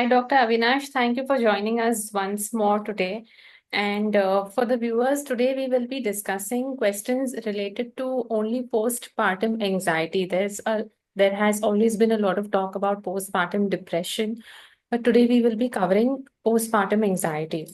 Hi, Dr. Avinash. Thank you for joining us once more today. And for the viewers, today we will be discussing questions related to only postpartum anxiety. There has always been a lot of talk about postpartum depression, but today we will be covering postpartum anxiety.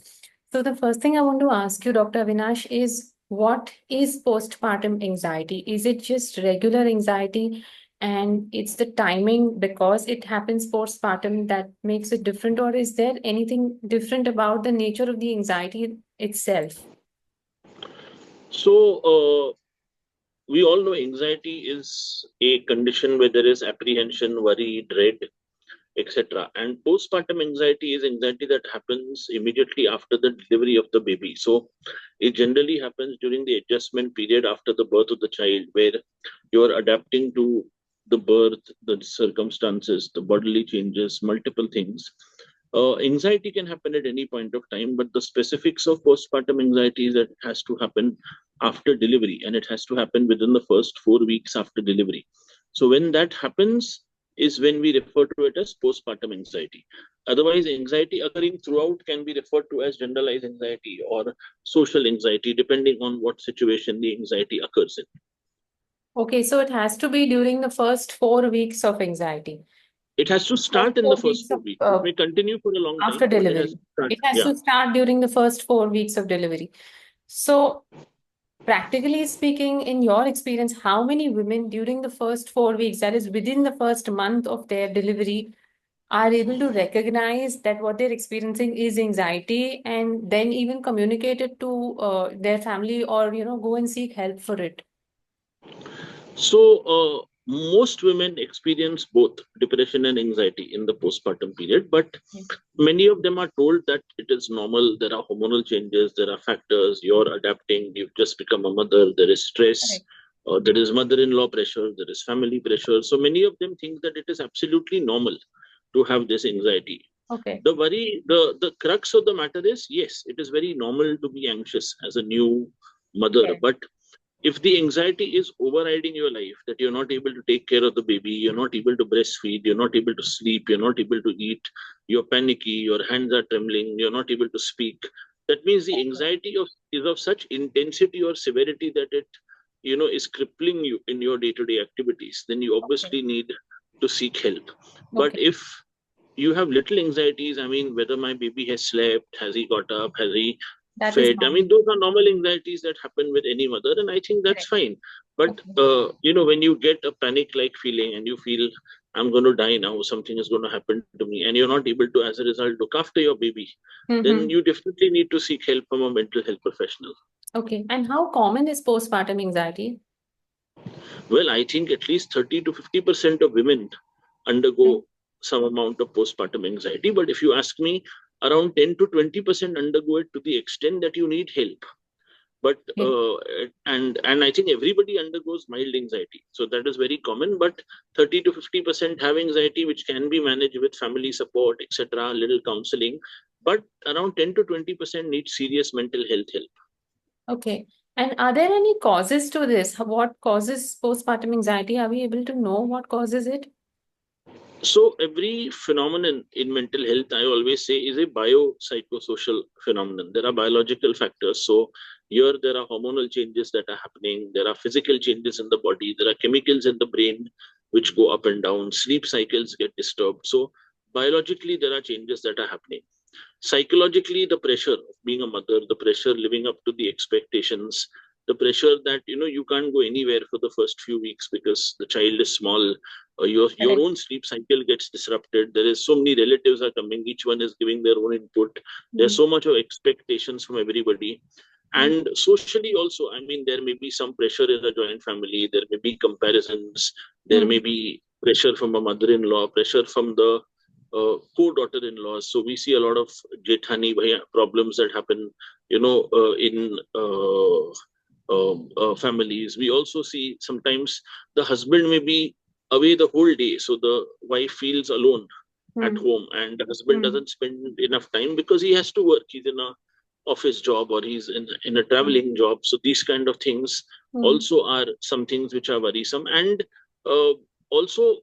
So the first thing I want to ask you, Dr. Avinash, is what is postpartum anxiety? Is it just regular anxiety? And it's the timing because it happens postpartum that makes it different, or is there anything different about the nature of the anxiety itself? So, we all know anxiety is a condition where there is apprehension, worry, dread, etc. And postpartum anxiety is anxiety that happens immediately after the delivery of the baby. So, it generally happens during the adjustment period after the birth of the child, where you are adapting to the birth, the circumstances, the bodily changes, multiple things. Anxiety can happen at any point of time, but the specifics of postpartum anxiety is that it has to happen after delivery and it has to happen within the first 4 weeks after delivery. So, when that happens, is when we refer to it as postpartum anxiety. Otherwise, anxiety occurring throughout can be referred to as generalized anxiety or social anxiety, depending on what situation the anxiety occurs in. Okay, so it has to be during the first 4 weeks of anxiety. It has to First start in the four first weeks four of weeks. It may continue for a long after time, but it has delivery. to start. It has Yeah. to start during the first 4 weeks of delivery. So, practically speaking, in your experience, how many women during the first 4 weeks, that is within the first month of their delivery, are able to recognize that what they're experiencing is anxiety and then even communicate it to their family or go and seek help for it? So, most women experience both depression and anxiety in the postpartum period, but many of them are told that it is normal. There are hormonal changes, there are factors, you're adapting, you've just become a mother, there is stress, Correct. there is mother in law pressure, there is family pressure. So, many of them think that it is absolutely normal to have this anxiety. Okay. The worry, the crux of the matter is yes, it is very normal to be anxious as a new mother, Correct. but if the anxiety is overriding your life, that you're not able to take care of the baby, you're not able to breastfeed, you're not able to sleep, you're not able to eat, you're panicky, your hands are trembling, you're not able to speak, that means the anxiety is of such intensity or severity that it is crippling you in your day-to-day activities. Then you Okay. obviously need to seek help. But Okay. if you have little anxieties, I mean, whether my baby has slept, has he got up, has he That is fed, I normal. mean, those are normal anxieties that happen with any mother, and I think that's Correct. fine. But Okay. when you get a panic like feeling and you feel I'm going to die now, something is going to happen to me, and you're not able to as a result look after your baby, then Mm-hmm. you definitely need to seek help from a mental health professional. Okay. And how common is postpartum anxiety? Well, I think at least 30 to 50% of women undergo some amount of postpartum anxiety. But if you ask me, around 10 to 20% undergo it to the extent that you need help. But Okay. and I think everybody undergoes mild anxiety, so that is very common. But 30 to 50% have anxiety, which can be managed with family support, etc., little counseling. But around 10 to 20% need serious mental health help. Okay. And are there any causes to this? What causes postpartum anxiety? Are we able to know what causes it? So every phenomenon in mental health, I always say, is a biopsychosocial phenomenon. There are biological factors. So here there are hormonal changes that are happening. There are physical changes in the body. There are chemicals in the brain which go up and down. Sleep cycles get disturbed. So biologically there are changes that are happening. Psychologically, the pressure of being a mother, the pressure living up to the expectations, the pressure that you can't go anywhere for the first few weeks because the child is small, your Correct. own sleep cycle gets disrupted. There is so many relatives are coming, each one is giving their own input. There's Mm. so much of expectations from everybody. Mm. And socially also, I mean, there may be some pressure in a joint family, there may be comparisons, there may Mm. be pressure from a mother-in-law, pressure from the co-daughter-in-laws. So we see a lot of jethani bhaiya problems that happen, in families. We also see sometimes the husband may be away the whole day, so the wife feels alone at Mm. home, and the husband Mm. doesn't spend enough time because he has to work. He's in a office job or he's in a Mm. traveling job. So these kind of things Mm. also are some things which are worrisome. And also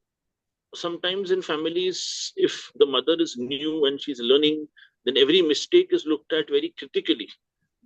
sometimes in families, if the mother is new and she's learning, then every mistake is looked at very critically.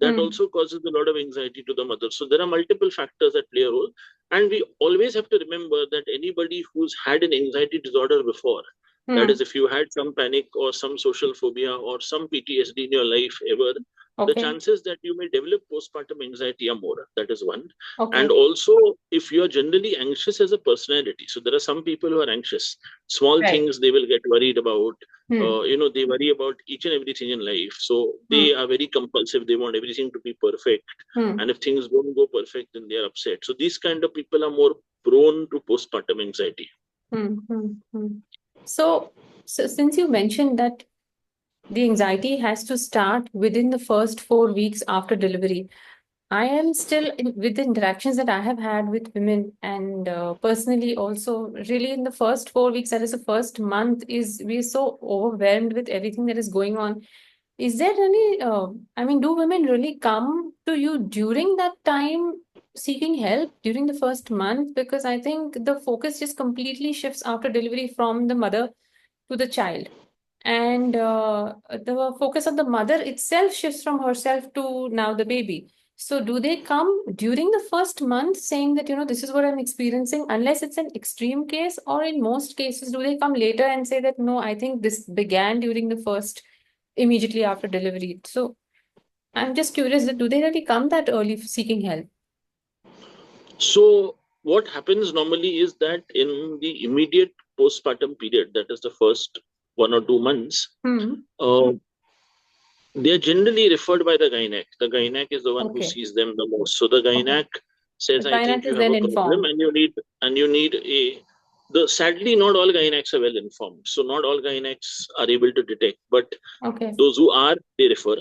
That Hmm. also causes a lot of anxiety to the mother. So there are multiple factors that play a role. And we always have to remember that anybody who's had an anxiety disorder before, that is, Hmm. if you had some panic or some social phobia or some PTSD in your life ever, the Okay. chances that you may develop postpartum anxiety are more. That is one. And Okay. also, if you are generally anxious as a personality, so there are some people who are anxious, small Right. things they will get worried about. Hmm. They worry about each and everything in life. So they Hmm. are very compulsive. They want everything to be perfect. Hmm. And if things don't go perfect, then they are upset. So these kind of people are more prone to postpartum anxiety. Hmm. Hmm. Hmm. So, so since you mentioned that the anxiety has to start within the first 4 weeks after delivery, I am still with the interactions that I have had with women, and personally also, really in the first 4 weeks, that is the first month, is we're so overwhelmed with everything that is going on. Is there any, I mean, do women really come to you during that time seeking help during the first month? Because I think the focus just completely shifts after delivery from the mother to the child. And the focus of the mother itself shifts from herself to now the baby. So, do they come during the first month saying that, this is what I'm experiencing, unless it's an extreme case, or in most cases, do they come later and say that, no, I think this began during the first, immediately after delivery? So, I'm just curious that do they really come that early seeking help? So what happens normally is that in the immediate postpartum period, that is the first 1 or 2 months, Hmm. uh, they are generally referred by the gynac. The gynac is the one who Okay. sees them the most. So the Okay. gynac The says, "I think gynaec you is have then a problem, informed. and you need a." The sadly, not all gynacs are well informed. So not all gynacs are able to detect, but Okay. those who are, they refer.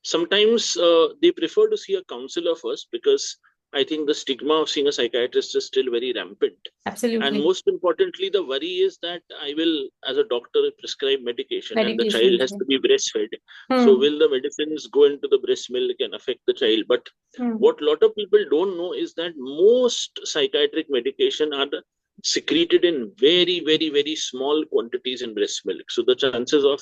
Sometimes they prefer to see a counselor first because I think the stigma of seeing a psychiatrist is still very rampant. And Absolutely. most importantly, the worry is that I will, as a doctor, prescribe medication and the child Medications. has to be breastfed. So, Hmm. will the medicines go into the breast milk and affect the child? But Hmm. what a lot of people don't know is that most psychiatric medication are secreted in very, very, very small quantities in breast milk. So, the chances of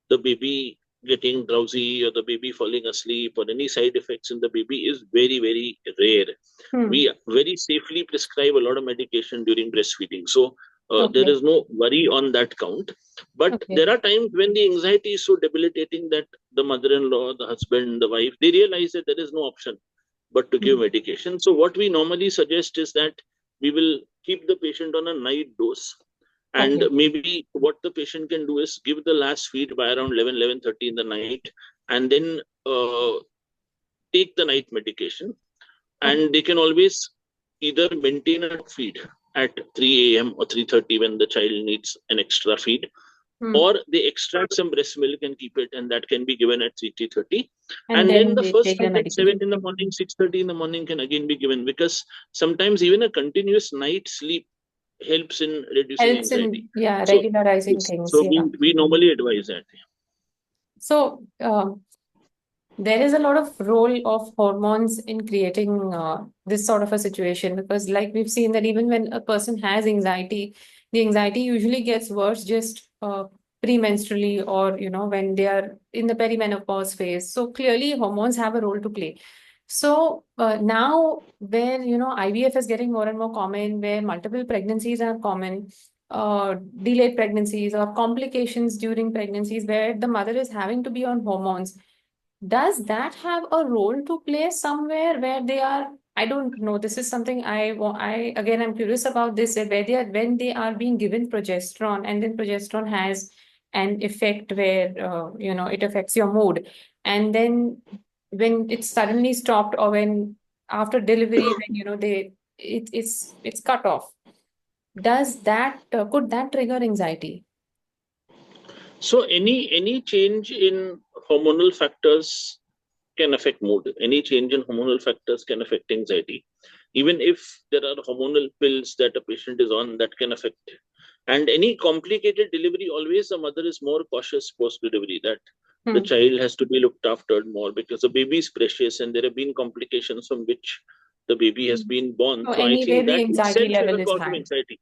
the baby getting drowsy or the baby falling asleep or any side effects in the baby is very, very rare. Hmm. We very safely prescribe a lot of medication during breastfeeding. So there Okay. is no worry on that count. But Okay. there are times when the anxiety is so debilitating that the mother-in-law, the husband, the wife, they realize that there is no option but to give Hmm. medication. So what we normally suggest is that we will keep the patient on a night dose, and Okay. maybe what the patient can do is give the last feed by around 11:30 in the night, and then take the night medication. Okay. And they can always either maintain a feed at 3 a.m. or 3:30 when the child needs an extra feed, Hmm. or they extract some breast milk and keep it, and that can be given at 3:30. And And then then the they first take the feed at 7 medication. in the morning, 6:30 in the morning can again be given, because sometimes even a continuous night sleep helps in reducing Helps anxiety. in, yeah, So regularizing yes, things. so Yeah. we normally advise that. So, there is a lot of role of hormones in creating this sort of a situation, because like we've seen that even when a person has anxiety, the anxiety usually gets worse just premenstrually, or when they are in the perimenopause phase. So clearly hormones have a role to play. So now where IVF is getting more and more common, where multiple pregnancies are common, delayed pregnancies or complications during pregnancies where the mother is having to be on hormones, does that have a role to play somewhere where they are? I don't know. This is something I again, I'm curious about this, where they are, when they are being given progesterone, and then progesterone has an effect where, it affects your mood. And then when it's suddenly stopped, or when after delivery, when, it's cut off. Does that, could that trigger anxiety? So any change in hormonal factors can affect mood. Any change in hormonal factors can affect anxiety. Even if there are hormonal pills that a patient is on, that can affect. And any complicated delivery, always the mother is more cautious post delivery, that the Hmm. child has to be looked after more because the baby is precious and there have been complications from which the baby has Hmm. been born. So So I anyway, think the that anxiety itself is level a is cause of high. anxiety.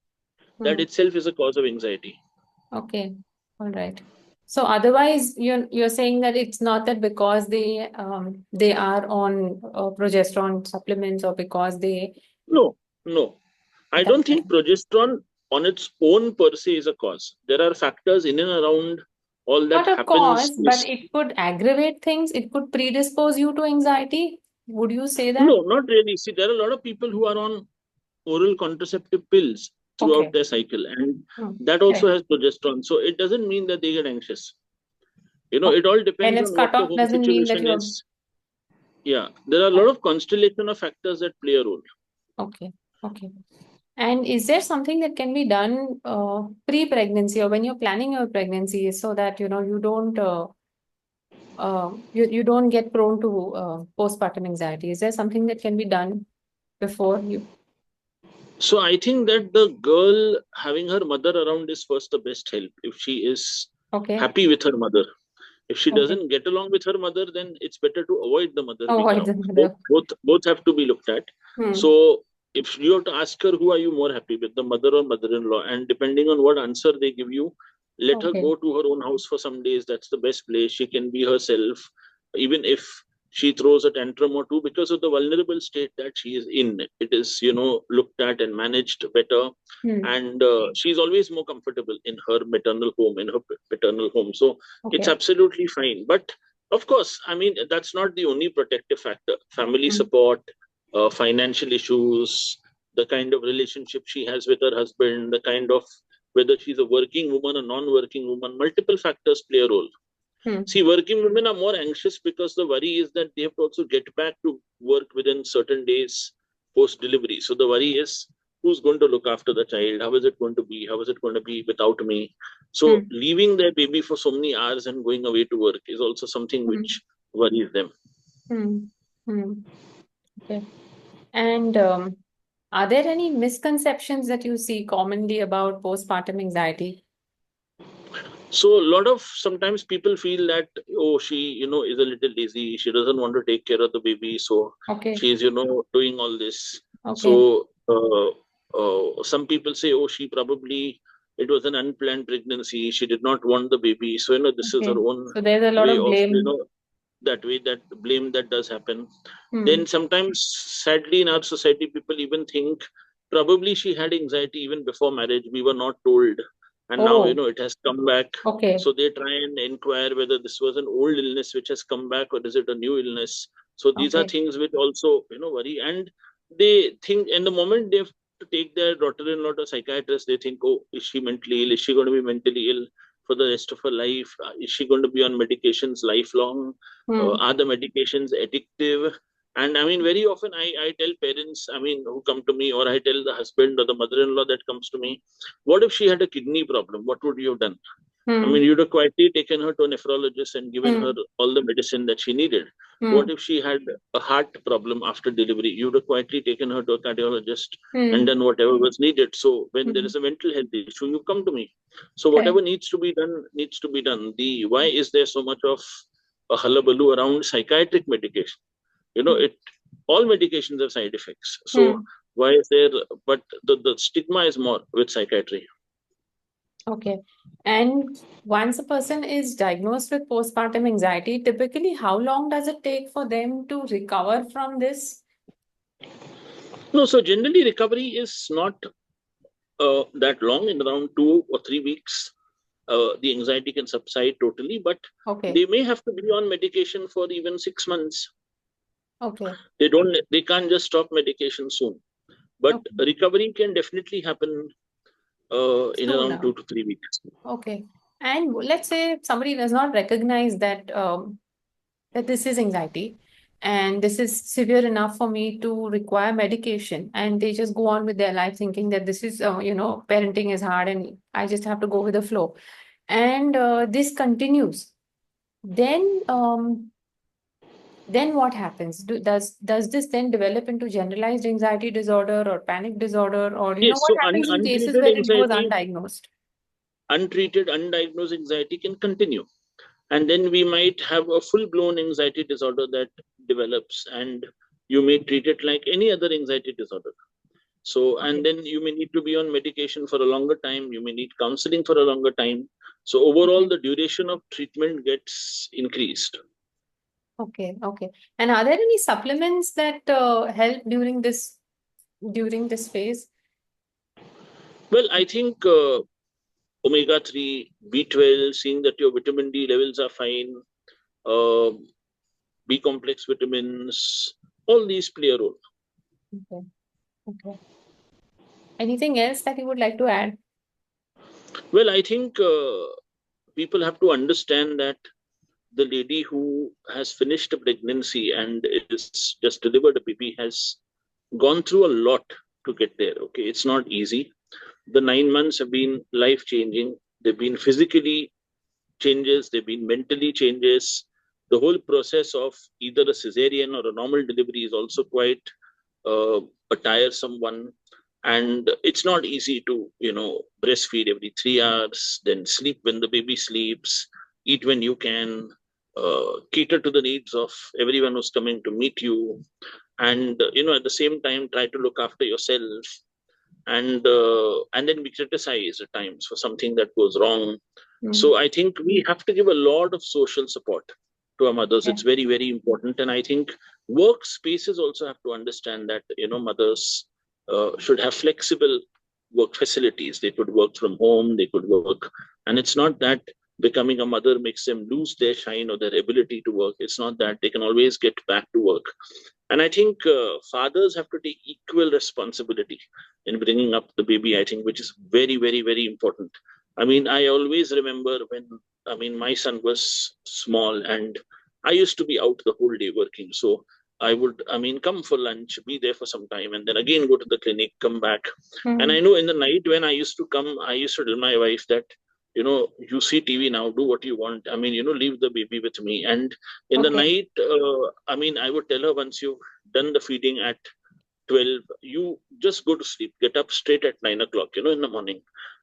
that itself is a cause of anxiety. Okay. All right. So otherwise, you're saying that it's not that because they are on progesterone supplements or because they No, no. I that don't think progesterone on its own per se is a cause. There are factors in and around all that not a happens. cause, but it could aggravate things. It could predispose you to anxiety. Would you say that? No, not really. See, there are a lot of people who are on oral contraceptive pills throughout Okay. their cycle, and Hmm. that also Correct. has progesterone. So it doesn't mean that they get anxious. Okay. It all When depends it's on cut what the off, home doesn't mean that situation you're is. Yeah, there are a lot of constellation of factors that play a role. okay. Okay. And is there something that can be done pre-pregnancy or when you're planning your pregnancy so that you don't get prone to postpartum anxiety? Is there something that can be done before you? So I think that the girl having her mother around is first the best help. If she is Okay. happy with her mother, if she Okay. doesn't get along with her mother, then it's better to avoid the mother being Avoid the around. Both, mother. both, both have to be looked at. Hmm. So if you have to ask her, who are you more happy with, the mother or mother-in-law, and depending on what answer they give you, let her Okay. go to her own house for some days. That's the best place. She can be herself, even if she throws a tantrum or two, because of the vulnerable state that she is in. It is, looked at and managed better, Hmm. and she's always more comfortable in her maternal home, in her paternal home. So it's Okay. absolutely fine. But of course, I mean, that's not the only protective factor. Family Hmm. support, financial issues, the kind of relationship she has with her husband, the kind of whether she's a working woman or non-working woman, multiple factors play a role. Hmm. See, working women are more anxious because the worry is that they have to also get back to work within certain days post delivery. So the worry is, who's going to look after the child? How is it going to be? How is it going to be without me? So Hmm. leaving their baby for so many hours and going away to work is also something Hmm. which worries them. Hmm. Hmm. Okay. And are there any misconceptions that you see commonly about postpartum anxiety? So a lot of sometimes people feel that, oh, she is a little lazy, she doesn't want to take care of the baby, so Okay. she's doing all this. Okay. So some people say, oh, she probably, it was an unplanned pregnancy, she did not want the baby, so this is her Okay. own So there's a lot way of of blame. that way, that blame that does happen. Hmm. Then sometimes, sadly, in our society, people even think probably she had anxiety even before marriage. We were not told, and now Oh, it has come back. okay. So they try and inquire whether this was an old illness which has come back, or is it a new illness. So these are Okay. things which also worry, and they think. And the moment they have to take their daughter-in-law to a psychiatrist, they think, oh, is she mentally ill? Is she going to be mentally ill for the rest of her life? Is she going to be on medications lifelong? Hmm. Are the medications addictive? And I mean, very often I tell parents, I mean, who come to me, or I tell the husband or the mother-in-law that comes to me, what if she had a kidney problem? What would you have done? I Hmm. mean, you'd have quietly taken her to a nephrologist and given her Hmm. all the medicine that she needed. What Hmm. if she had a heart problem after delivery? You'd have quietly taken her to a cardiologist and Hmm. done whatever was needed. So when there Hmm. is a mental health issue, you come to me. So Correct. whatever needs to be done needs to be done. The why is there so much of a hullabaloo around psychiatric medication? It all medications have side effects. So Hmm. why is there? But the stigma is more with psychiatry. Okay. And once a person is diagnosed with postpartum anxiety, typically how long does it take for them to recover from this? No, so generally recovery is not that long. In around 2 or 3 weeks, the anxiety can subside totally, but Okay. they may have to be on medication for even 6 months. Okay. They can't just stop medication soon. But Okay. recovery can definitely happen in around Sooner. 2 to 3 weeks. Okay. And let's say somebody does not recognize that this is anxiety and this is severe enough for me to require medication, and they just go on with their life thinking that this is parenting is hard and I just have to go with the flow, and this continues, then what happens? Does this then develop into generalized anxiety disorder or panic disorder, or Yes, what so happens in cases untreated where it goes anxiety, undiagnosed? untreated, undiagnosed anxiety can continue. And then we might have a full blown anxiety disorder that develops, and you may treat it like any other anxiety disorder. So, and Okay. then you may need to be on medication for a longer time. You may need counseling for a longer time. So overall, Okay. the duration of treatment gets increased. Okay. Okay. And are there any supplements that help during this phase? Well, I think omega 3, B12, seeing that your vitamin D levels are fine, uh, B complex vitamins, all these play a role. Okay. Okay. Anything else that you would like to add? Well, I think people have to understand that the lady who has finished a pregnancy and is just delivered a baby has gone through a lot to get there. Okay, it's not easy. The 9 months have been life changing. They've been physically changes, they've been mentally changes. The whole process of either a cesarean or a normal delivery is also quite a tiresome one. And it's not easy to, breastfeed every 3 hours, then sleep when the baby sleeps, eat when you can, cater to the needs of everyone who's coming to meet you. And, at the same time, try to look after yourself, and then we criticize at times for something that goes wrong. Mm. So I think we have to give a lot of social support to our mothers. Yeah. It's very, very important. And I think workspaces also have to understand that, mothers should have flexible work facilities. They could work from home, they could work. And it's not that becoming a mother makes them lose their shine or their ability to work. It's not that. They can always get back to work. And I think fathers have to take equal responsibility in bringing up the baby, I think, which is very, very, very important. I mean, I always remember when, my son was small and I used to be out the whole day working. So I would, come for lunch, be there for some time, and then again go to the clinic, come back. And I Mm. know in the night when I used to come, I used to tell my wife that, you see TV now, do what you want. Leave the baby with me. And in the Okay. night, I would tell her, once you've done the feeding at 12, you just go to sleep, get up straight at 9 o'clock, in the morning.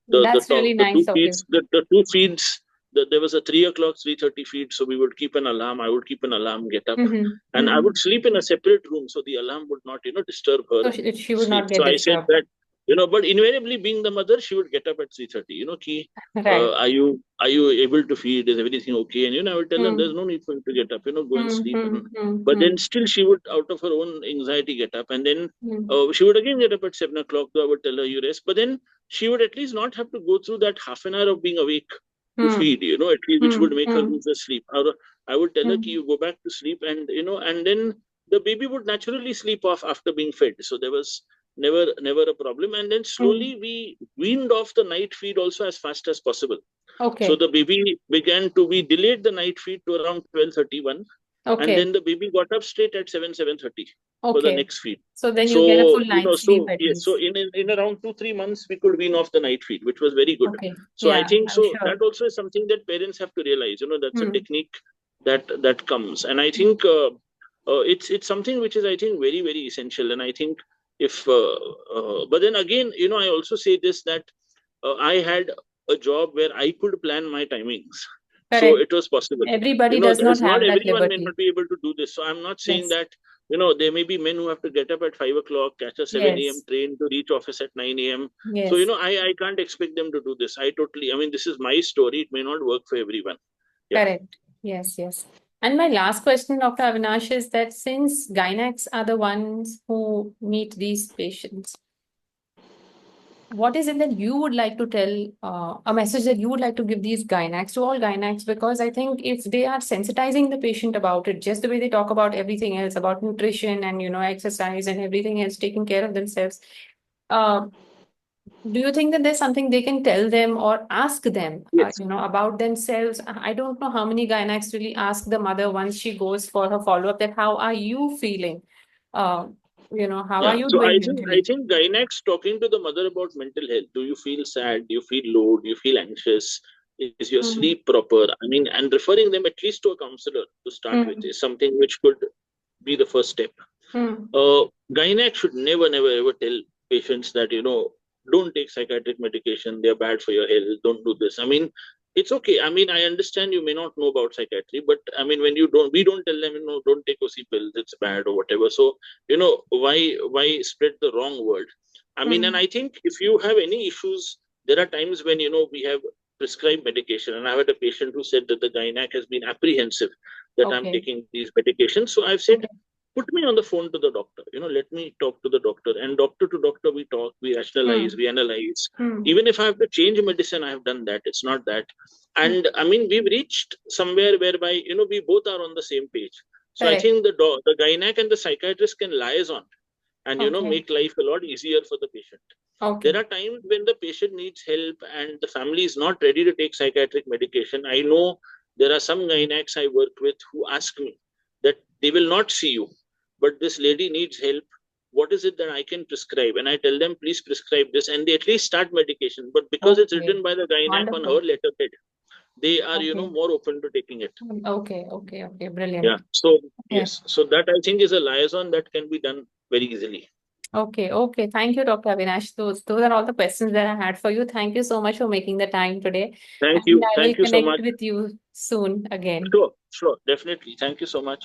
The That's top, really the two nice of you. feeds, the two feeds, there was a 3 o'clock, 3:30 feed. So we would keep an alarm. I would keep an alarm, get up, Mm-hmm. and I Mm-hmm. would sleep in a separate room. So the alarm would not, disturb her So she would sleep. not So get I said disturbed. that, but invariably being the mother, she would get up at 3:30, ki, Right. are you able to feed? Is everything okay? And, I would tell her there's Mm. no need for you to get up, go and Mm, sleep. mm, And, mm, but then mm, still she would, out of her own anxiety, get up. And then mm. she would again get up at 7 o'clock. So I would tell her, you rest. But then she would at least not have to go through that half an hour of being awake to Mm, feed, at least, which would mm, make her mm, lose her sleep. Or I would tell her, mm, you go back to sleep, and, and then the baby would naturally sleep off after being fed. So there was never a problem. And then mm. slowly we weaned off the night feed also as fast as possible. So Okay. the baby began to be delayed the night feed to around 12:31, and Okay. then the baby got up straight at 7:30 for the Okay. next feed. So then you get a So, full night's sleep at yes, so least. in around 2-3 months we could wean off the night feed, which was very good. Okay. So I Yeah, think I'm so sure. that also is something that parents have to realize. That's a Hmm. technique that comes, and I think it's something which is, I think, very, very essential. And I think if but then again, I also say this, that I had a job where I could plan my timings. So Correct. it was possible. Everybody does not There's not have that everyone may liberty. not be able to do this. So I'm not saying Yes. that, there may be men who have to get up at 5 o'clock, catch a 7 a.m. Yes. train to reach office at 9 a.m. So, Yes. I can't expect them to do this. This is my story. It may not work for everyone. Yeah. Correct. Yes, yes. And my last question, Dr. Avinash, is that since gynacs are the ones who meet these patients, what is it that you would like to tell, a message that you would like to give these gynacs, to all gynacs? Because I think if they are sensitizing the patient about it, just the way they talk about everything else, about nutrition and, exercise and everything else, taking care of themselves, uh, do you think that there's something they can tell them or ask them, Yes. about themselves? I don't know how many gynacs really ask the mother once she goes for her follow-up that how are you feeling? Uh, how are Yeah. you So I doing think I mentally? think gynacs talking to the mother about mental health. Do you feel sad? Do you feel low? Do you feel anxious? Is your Mm, sleep proper? And referring them at least to a counselor to start with mm, is something which could be the first step. mm, Gynac should never, never, ever tell patients that, don't take psychiatric medication. They're bad for your health. Don't do this. It's okay. I understand you may not know about psychiatry, but when we don't tell them, don't take OC pills. It's bad or whatever. So, why spread the wrong word? I mean, and I think if you have any issues, there are times when, we have prescribed medication. And I had a patient who said that the gynac has been apprehensive that I'm Okay. taking these medications. So I've said, Okay. put me on the phone to the doctor, let me talk to the doctor. And doctor to doctor, we talk, we rationalize, Hmm. we analyze. Hmm. Even if I have to change medicine, I have done that. It's not that. And I mean, we've reached somewhere whereby, we both are on the same page. So I Correct. think the gynac and the psychiatrist can liaison and Okay. make life a lot easier for the patient. There Okay. are times when the patient needs help and the family is not ready to take psychiatric medication. I know there are some gynacs I work with who ask me that they will not see you, but this lady needs help. What is it that I can prescribe? And I tell them, please prescribe this, and they at least start medication. But because it's Okay. written by the gynac on her Wonderful. letterhead, they are Okay. more open to taking it. Okay. Okay. Okay. Yeah. Brilliant. So Okay. yes, so that I think is a liaison that can be done very easily. Okay. Okay. Thank you, Dr. Avinash. Those are all the questions that I had for you. Thank you so much for making the time today. Thank And you. I will Thank you so connect much. with you soon again. Sure, sure, definitely. Thank you so much.